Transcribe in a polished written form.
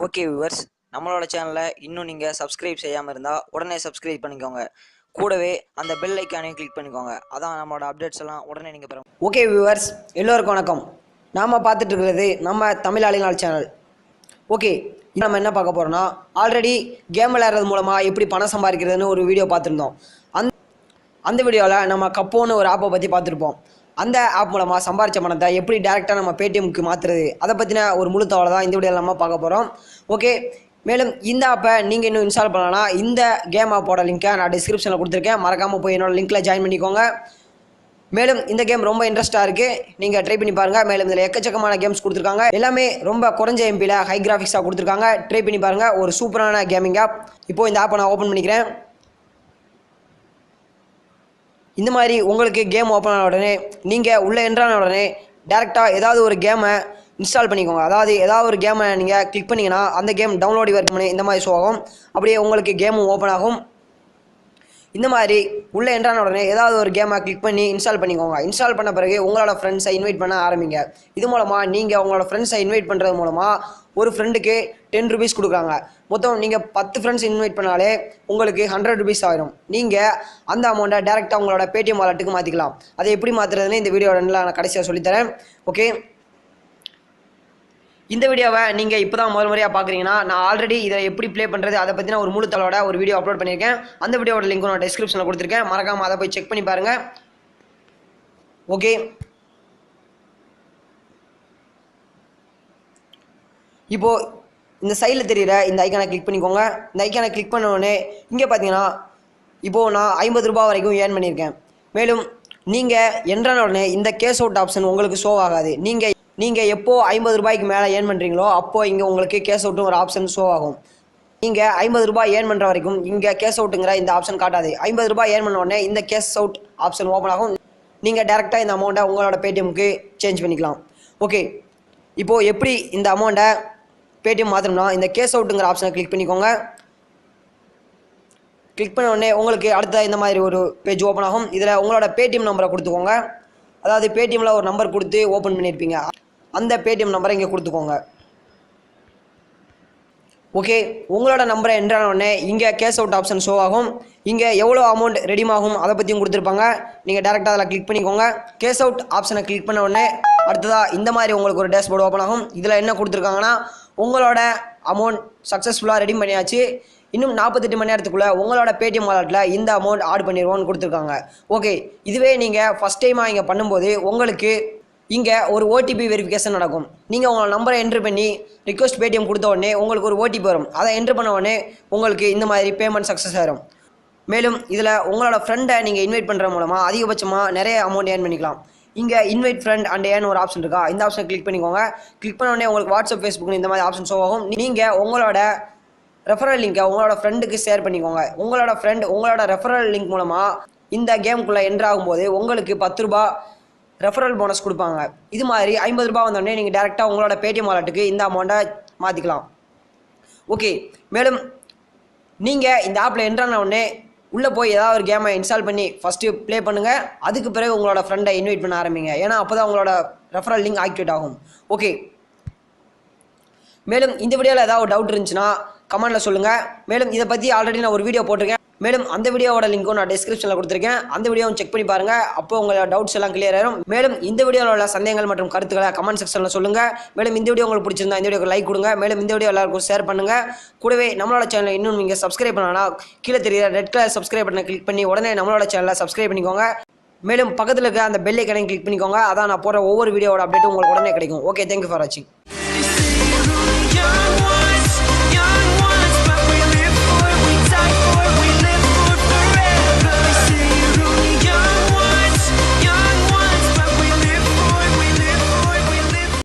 Okay viewers, நம்மளோட சேனலை இன்னும் நீங்கள் சப்ஸ்கிரைப் செய்யாமல் இருந்தால் உடனே சப்ஸ்கிரைப் பண்ணிக்கோங்க. கூடவே அந்த பெல் ஐக்கானையும் கிளிக் பண்ணிக்கோங்க. அதான் நம்மளோட அப்டேட்ஸ் எல்லாம் உடனே நீங்கள் பெறும். ஓகே வியூவர்ஸ், எல்லோருக்கும் வணக்கம். நாம் பார்த்துட்டு இருக்கிறது நம்ம தமிழ் ஆளினால் சேனல். ஓகே, நம்ம என்ன பார்க்க போகிறோம்னா, ஆல்ரெடி கேம் விளையாடுறது மூலமாக எப்படி பணம் சம்பாதிக்கிறதுன்னு ஒரு வீடியோ பார்த்துருந்தோம். அந்த வீடியோவில் நம்ம கப்போன்னு ஒரு ஆப்பை பற்றி பார்த்துருப்போம். அந்த ஆப் மூலமாக சம்பாரித்த பணத்தை எப்படி டேரெக்டாக நம்ம பேடிஎம்க்கு மாற்றுறது, அதை பற்றின ஒரு முழு தகவலை தான் இந்த வீடியோவில் நம்ம பார்க்க போகிறோம். ஓகே, மேலும் இந்த ஆப்பை நீங்கள் இன்னும் இன்ஸ்டால் பண்ணலாம்னா இந்த கேம் ஆப்போட லிங்க்கை நான் டிஸ்கிரிப்ஷனில் கொடுத்துருக்கேன். மறக்காமல் போய் என்னோட லிங்க்கில் ஜாயின் பண்ணிக்கோங்க. மேலும் இந்த கேம் ரொம்ப இன்ட்ரெஸ்ட்டாக இருக்குது, நீங்கள் ட்ரை பண்ணி பாருங்கள். மேலும் இதில் எக்கச்சக்கமான கேம்ஸ் கொடுத்துருக்காங்க. எல்லாமே ரொம்ப குறைஞ்ச எம்பியில் ஹை கிராஃபிக்ஸாக கொடுத்துருக்காங்க. ட்ரை பண்ணி பாருங்கள். ஒரு சூப்பரான கேமிங் ஆப். இப்போது இந்த ஆப்பை நான் ஓப்பன் பண்ணிக்கிறேன். இந்த மாதிரி உங்களுக்கு கேம் ஓப்பன் ஆன உடனே நீங்கள் உள்ளே என்ட்ரான உடனே டேரெக்டாக ஏதாவது ஒரு கேமை இன்ஸ்டால் பண்ணிக்கோங்க. அதாவது ஏதாவது ஒரு கேமை நீங்கள் கிளிக் பண்ணிங்கன்னா அந்த கேம் டவுன்லோடு ஒர்க் பண்ணி இந்த மாதிரி ஷோ ஆகும். அப்படியே உங்களுக்கு கேமும் ஓப்பன் ஆகும். இந்த மாதிரி உள்ளே என்ட்ரான உடனே ஏதாவது ஒரு கேமை கிளிக் பண்ணி இன்ஸ்டால் பண்ணிக்கோங்க. இன்ஸ்டால் பண்ண பிறகு உங்களோட ஃப்ரெண்ட்ஸை இன்வைட் பண்ண ஆரம்பிங்க. இது மூலமாக நீங்கள் உங்களோட ஃப்ரெண்ட்ஸை இன்வைட் பண்ணுறது மூலமாக ஒரு ஃப்ரெண்டுக்கு 10 ரூபீஸ் கொடுக்குறாங்க. மொத்தம் நீங்கள் 10 ஃப்ரெண்ட்ஸ் இன்வைட் பண்ணாலே உங்களுக்கு 100 ரூபீஸ் ஆகிடும். நீங்கள் அந்த அமௌண்ட்டை டேரெக்டாக உங்களோட பேடிஎம் வாலெட்டுக்கு மாற்றிக்கலாம். அதை எப்படி மாற்றுறதுன்னு இந்த வீடியோட நான் கடைசியாக சொல்லித்தரேன். ஓகே, இந்த வீடியோவை நீங்கள் இப்போ தான் முதல் முறையாக பார்க்குறீங்கன்னா, நான் ஆல்ரெடி இதை எப்படி ப்ளே பண்ணுறது அதை பற்றின ஒரு முழு தளவோட ஒரு வீடியோ அப்லோட் பண்ணியிருக்கேன். அந்த வீடியோட லிங்க் நான் டிஸ்கிரிப்ஷனில் கொடுத்துருக்கேன். மறக்காமல் அதை போய் செக் பண்ணி பாருங்கள். ஓகே, இப்போது இந்த சைடில் தெரிகிற இந்த ஐக்கானை கிளிக் பண்ணிக்கோங்க. இந்த ஐக்கானை கிளிக் பண்ண உடனே இங்கே பார்த்தீங்கன்னா இப்போது நான் 50 ரூபா வரைக்கும் ஏர்ன் பண்ணியிருக்கேன். மேலும் நீங்கள் என்ட்ரான உடனே இந்த கேஷ் அவுட் ஆப்ஷன் உங்களுக்கு ஷோ ஆகாது. நீங்கள் எப்போது 50 ரூபாய்க்கு மேலே ஏர்ன் பண்ணுறீங்களோ அப்போது இங்கே உங்களுக்கு கேஷ் அவுட்டும் ஒரு ஆப்ஷன் ஷோ ஆகும். நீங்கள் 50 ரூபாய் ஏர்ன் பண்ணுற வரைக்கும் இங்கே கேஷ் அவுட்டுங்கிற இந்த ஆப்ஷன் காட்டாது. 50 ரூபாய் ஏர்ன் பண்ண உடனே இந்த கேஷ் அவுட் ஆப்ஷன் ஓப்பன் ஆகும். நீங்கள் டேரெக்டாக இந்த அமௌண்ட்டை உங்களோட பேடிஎம்க்கு சேஞ்ச் பண்ணிக்கலாம். ஓகே, இப்போது எப்படி இந்த அமௌண்ட்டை பேடிஎம் மாற்றணும்னா இந்த கேஷ் அவுட்டுங்கிற ஆப்ஷனை கிளிக் பண்ணிக்கோங்க. கிளிக் பண்ண உடனே உங்களுக்கு அடுத்த இந்த மாதிரி ஒரு பேஜ் ஓப்பன் ஆகும். இதில் உங்களோட பேடிஎம் நம்பரை கொடுத்துக்கோங்க. அதாவது பேடிஎம்மில் ஒரு நம்பர் கொடுத்து ஓப்பன் பண்ணியிருப்பீங்க, அந்த பேடிஎம் நம்பரை இங்கே கொடுத்துக்கோங்க. ஓகே, உங்களோட நம்பரை என்ட்ரான உடனே இங்கே கேஷ் அவுட் ஆப்ஷன் ஷோ ஆகும். இங்கே எவ்வளோ அமௌண்ட் ரெடீம் ஆகும் அதை பற்றியும் கொடுத்துருப்பாங்க. நீங்கள் டேரெக்டாக அதில் கிளிக் பண்ணிக்கோங்க. கேஷ் அவுட் ஆப்ஷனை கிளிக் பண்ண உடனே அடுத்ததாக இந்த மாதிரி உங்களுக்கு ஒரு டேஷ்போர்டு ஓப்பன் ஆகும். இதில் என்ன கொடுத்துருக்காங்கன்னா, உங்களோட அமௌண்ட் சக்ஸஸ்ஃபுல்லாக ரெடீம் பண்ணியாச்சு, இன்னும் 48 மணி நேரத்துக்குள்ளே உங்களோட பேடிஎம் வாலெட்டில் இந்த அமௌண்ட் ஆட் பண்ணிடுவோன்னு கொடுத்துருக்காங்க. ஓகே, இதுவே நீங்கள் ஃபஸ்ட் டைமாக இங்கே பண்ணும்போது உங்களுக்கு இங்கே ஒரு ஓடிபி வெரிஃபிகேஷன் நடக்கும். நீங்கள் உங்களோட நம்பரை என்ட்ரு பண்ணி ரிக்வஸ்ட் பேடிஎம் கொடுத்த உடனே உங்களுக்கு ஒரு ஓடிபி வரும். அதை என்ட்ரு பண்ண உடனே உங்களுக்கு இந்த மாதிரி பேமெண்ட் சக்ஸஸ் ஆகிடும். மேலும் இதில் உங்களோட ஃப்ரெண்டை நீங்கள் இன்வைட் பண்ணுற மூலமாக அதிகபட்சமாக நிறைய அமௌண்ட் ஏர்ன் பண்ணிக்கலாம். இங்கே இன்வைட் ஃப்ரெண்ட் அண்ட் ஏர்ன் ஒரு ஆப்ஷன் இருக்கா, இந்த ஆப்ஷனை கிளிக் பண்ணிக்கோங்க. கிளிக் பண்ண உடனே உங்களுக்கு வாட்ஸ்அப், ஃபேஸ்புக் இந்த மாதிரி ஆப்ஷன் ஷோ ஆகும். நீங்கள் உங்களோட ரெஃபரல் லிங்கை உங்களோட ஃப்ரெண்டுக்கு ஷேர் பண்ணிக்கோங்க. உங்களோட ஃப்ரெண்ட் உங்களோட ரெஃபரல் லிங்க் மூலமாக இந்த கேமுக்குள்ளே என்ட்ரு ஆகும்போது உங்களுக்கு 10 ரூபா ரெஃபரல் போனஸ் கொடுப்பாங்க. இது மாதிரி 50 ரூபா வந்தோடனே நீங்கள் டேரெக்டாக உங்களோட பேடிஎம் வாலெட்டுக்கு இந்த அமௌண்ட்டை மாற்றிக்கலாம். ஓகே, மேலும் நீங்கள் இந்த ஆப்பில் என்ட்ரான உடனே உள்ளே போய் ஏதாவது ஒரு கேமை இன்ஸ்டால் பண்ணி ஃபஸ்ட்டு ப்ளே பண்ணுங்கள். அதுக்கு பிறகு உங்களோட ஃப்ரெண்டை இன்வைட் பண்ண ஆரம்பிங்க. ஏன்னா அப்போ தான் உங்களோட ரெஃபரல் லிங்க் ஆக்டிவேட் ஆகும். ஓகே, மேலும் இந்த வீடியோவில் ஏதாவது டவுட் இருந்துச்சுன்னா கமெண்ட்டில் சொல்லுங்கள். மேலும் இதை பற்றி ஆல்ரெடி நான் ஒரு வீடியோ போட்டிருக்கேன். மேலும் அந்த வீடியோவோட லிங்க்கும் நான் டிஸ்கிரிப்ஷனில் கொடுத்துருக்கேன். அந்த வீடியோவும் செக் பண்ணி பாருங்கள். அப்போ உங்களோட டவுட்ஸ் எல்லாம் கிளியர் ஆயிடும். மேலும் இந்த வீடியோவில் உள்ள சந்தேகங்கள் மற்றும் கருத்துக்களை கமெண்ட் செக்ஷனில் சொல்லுங்கள். மேலும் இந்த வீடியோ உங்களுக்கு பிடிச்சிருந்தா இந்த வீடியோக்கு லைக் கொடுங்க. மேலும் இந்த வீடியோ எல்லாருக்கும் ஷேர் பண்ணுங்கள். கூடவே நம்மளோட சேனலை இன்னும் நீங்கள் சப்ஸ்கிரைப் பண்ணனா கீழே தெரியுற ரெட் கலர் சப்ஸ்கிரைப் பட்டனை கிளிக் பண்ணி உடனே நம்மளோட சேனலை சப்ஸ்கிரைப் பண்ணிக்கோங்க. மேலும் பக்கத்தில் இருக்க அந்த பெல் ஐக்கானையும் கிளிக் பண்ணிக்கோங்க. அதான் நான் போகிற ஒவ்வொரு வீடியோட அப்டேட்டும் உங்களுக்கு உடனே கிடைக்கும். ஓகே, தேங்க்யூ ஃபார் வாட்சிங்.